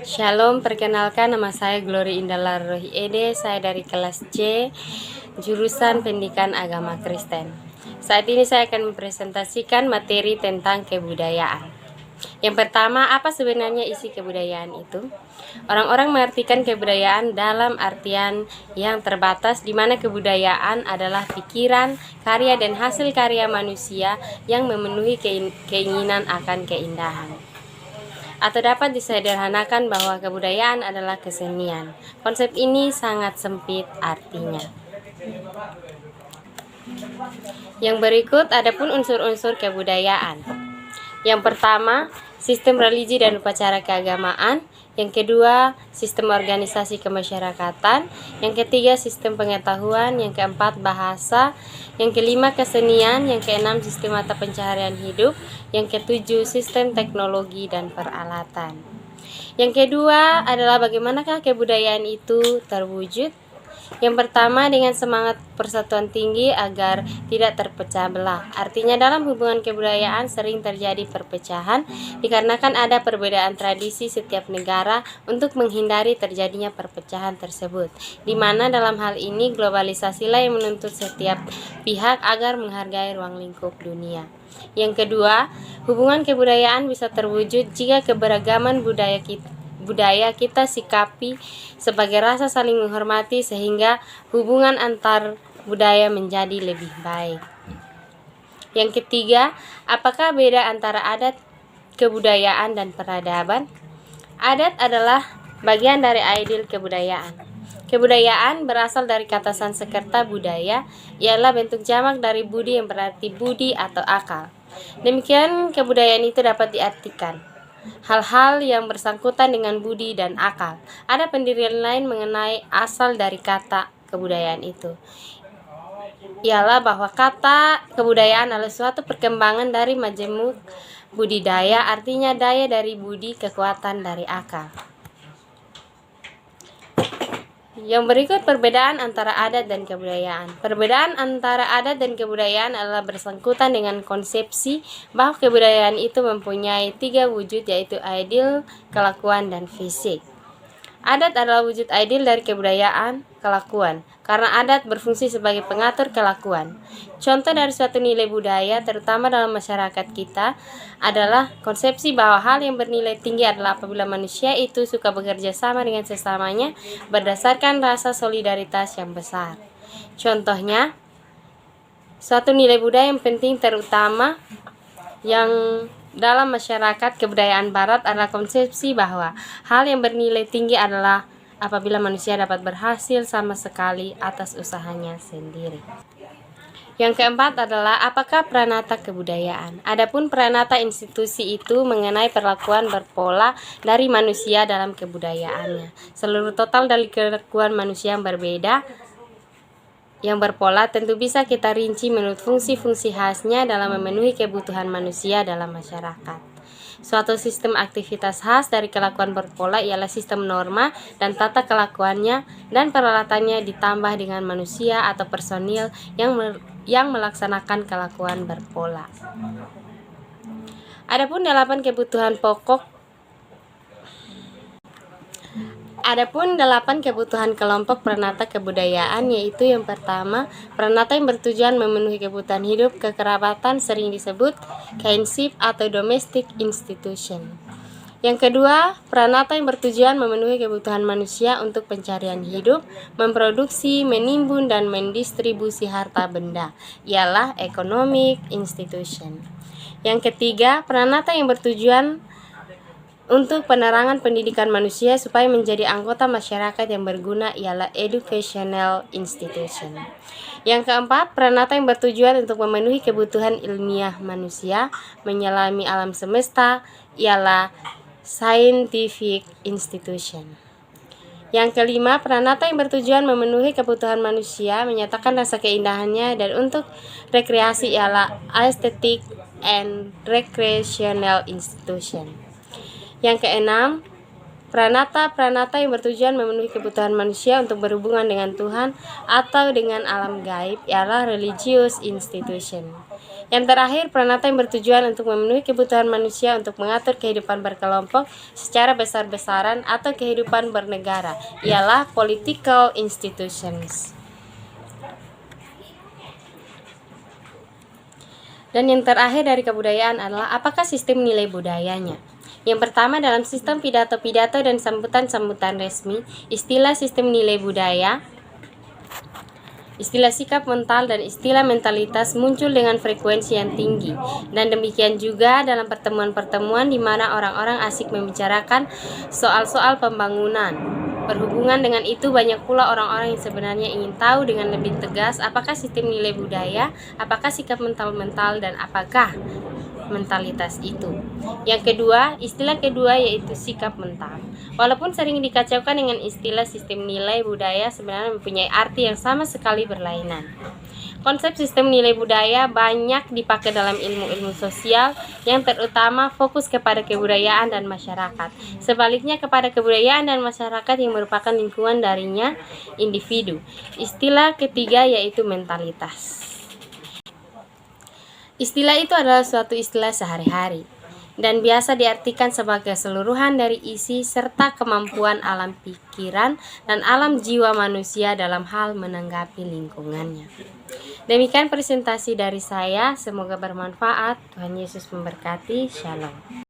Shalom, perkenalkan nama saya Glory Indalar Rohi Ede, saya dari kelas C, jurusan Pendidikan Agama Kristen. Saat ini saya akan mempresentasikan materi tentang kebudayaan. Yang pertama, apa sebenarnya isi kebudayaan itu? Orang-orang mengartikan kebudayaan dalam artian yang terbatas, di mana kebudayaan adalah pikiran, karya, dan hasil karya manusia yang memenuhi keinginan akan keindahan. Atau dapat disederhanakan bahwa kebudayaan adalah kesenian. Konsep ini sangat sempit artinya. Yang berikut adapun unsur-unsur kebudayaan. Yang pertama, sistem religi dan upacara keagamaan. Yang kedua, sistem organisasi kemasyarakatan. Yang ketiga, sistem pengetahuan. Yang keempat, bahasa. Yang kelima, kesenian. Yang keenam, sistem mata pencaharian hidup. Yang ketujuh, sistem teknologi dan peralatan. Yang kedua adalah bagaimanakah kebudayaan itu terwujud. Yang pertama, dengan semangat persatuan tinggi agar tidak terpecah belah. Artinya dalam hubungan kebudayaan sering terjadi perpecahan dikarenakan ada perbedaan tradisi setiap negara untuk menghindari terjadinya perpecahan tersebut. Di mana dalam hal ini globalisasilah yang menuntut setiap pihak agar menghargai ruang lingkup dunia. Yang kedua, hubungan kebudayaan bisa terwujud jika keberagaman budaya kita sikapi sebagai rasa saling menghormati sehingga hubungan antar budaya menjadi lebih baik. Yang ketiga, apakah beda antara adat, kebudayaan, dan peradaban? Adat adalah bagian dari ideal kebudayaan. Kebudayaan berasal dari kata Sanskerta budaya, ialah bentuk jamak dari budi yang berarti budi atau akal. Demikian kebudayaan itu dapat diartikan hal-hal yang bersangkutan dengan budi dan akal. Ada pendirian lain mengenai asal dari kata kebudayaan itu, ialah bahwa kata kebudayaan adalah suatu perkembangan dari majemuk budidaya, artinya daya dari budi, kekuatan dari akal. Yang berikut perbedaan antara adat dan kebudayaan. Perbedaan antara adat dan kebudayaan adalah bersangkutan dengan konsepsi bahwa kebudayaan itu mempunyai 3 wujud, yaitu ideal, kelakuan, dan fisik. Adat adalah wujud ideal dari kebudayaan, kelakuan, karena adat berfungsi sebagai pengatur kelakuan. Contoh dari suatu nilai budaya, terutama dalam masyarakat kita, adalah konsepsi bahwa hal yang bernilai tinggi adalah apabila manusia itu suka bekerja sama dengan sesamanya berdasarkan rasa solidaritas yang besar. Contohnya, suatu nilai budaya yang penting terutama yang dalam masyarakat kebudayaan barat adalah konsepsi bahwa hal yang bernilai tinggi adalah apabila manusia dapat berhasil sama sekali atas usahanya sendiri. Yang keempat adalah apakah pranata kebudayaan. Adapun pranata institusi itu mengenai perlakuan berpola dari manusia dalam kebudayaannya. Seluruh total dari kelakuan manusia yang berbeda yang berpola tentu bisa kita rinci menurut fungsi-fungsi khasnya dalam memenuhi kebutuhan manusia dalam masyarakat. Suatu sistem aktivitas khas dari kelakuan berpola ialah sistem norma dan tata kelakuannya dan peralatannya ditambah dengan manusia atau personil yang melaksanakan kelakuan berpola. Adapun 8 kebutuhan pokok Adapun 8 kebutuhan kelompok pranata kebudayaan, yaitu yang pertama, pranata yang bertujuan memenuhi kebutuhan hidup kekerabatan sering disebut kinship atau domestic institution. Yang kedua, pranata yang bertujuan memenuhi kebutuhan manusia untuk pencarian hidup, memproduksi, menimbun, dan mendistribusi harta benda, ialah economic institution. Yang ketiga, pranata yang bertujuan untuk penerangan pendidikan manusia supaya menjadi anggota masyarakat yang berguna ialah educational institution. Yang keempat, pranata yang bertujuan untuk memenuhi kebutuhan ilmiah manusia menyelami alam semesta ialah scientific institution. Yang kelima, pranata yang bertujuan memenuhi kebutuhan manusia menyatakan rasa keindahannya dan untuk rekreasi ialah aesthetic and recreational institution. Yang keenam, Pranata-pranata yang bertujuan memenuhi kebutuhan manusia untuk berhubungan dengan Tuhan atau dengan alam gaib ialah religious institution. Yang terakhir, pranata yang bertujuan untuk memenuhi kebutuhan manusia untuk mengatur kehidupan berkelompok secara besar-besaran atau kehidupan bernegara ialah political institutions. Dan yang terakhir dari kebudayaan adalah apakah sistem nilai budayanya. Yang pertama, dalam sistem pidato-pidato dan sambutan-sambutan resmi, istilah sistem nilai budaya, istilah sikap mental, dan istilah mentalitas muncul dengan frekuensi yang tinggi. Dan demikian juga dalam pertemuan-pertemuan di mana orang-orang asik membicarakan soal-soal pembangunan. Berhubungan dengan itu, banyak pula orang-orang yang sebenarnya ingin tahu dengan lebih tegas apakah sistem nilai budaya, apakah sikap mental-mental, dan apakah mentalitas itu. Yang kedua, istilah kedua yaitu sikap mental. Walaupun sering dikacaukan dengan istilah sistem nilai budaya, sebenarnya mempunyai arti yang sama sekali berlainan. Konsep sistem nilai budaya banyak dipakai dalam ilmu-ilmu sosial yang terutama fokus kepada kebudayaan dan masyarakat. Sebaliknya kepada kebudayaan dan masyarakat yang merupakan lingkungan darinya individu. Istilah ketiga yaitu mentalitas. Istilah itu adalah suatu istilah sehari-hari dan biasa diartikan sebagai keseluruhan dari isi serta kemampuan alam pikiran dan alam jiwa manusia dalam hal menanggapi lingkungannya. Demikian presentasi dari saya, semoga bermanfaat. Tuhan Yesus memberkati. Shalom.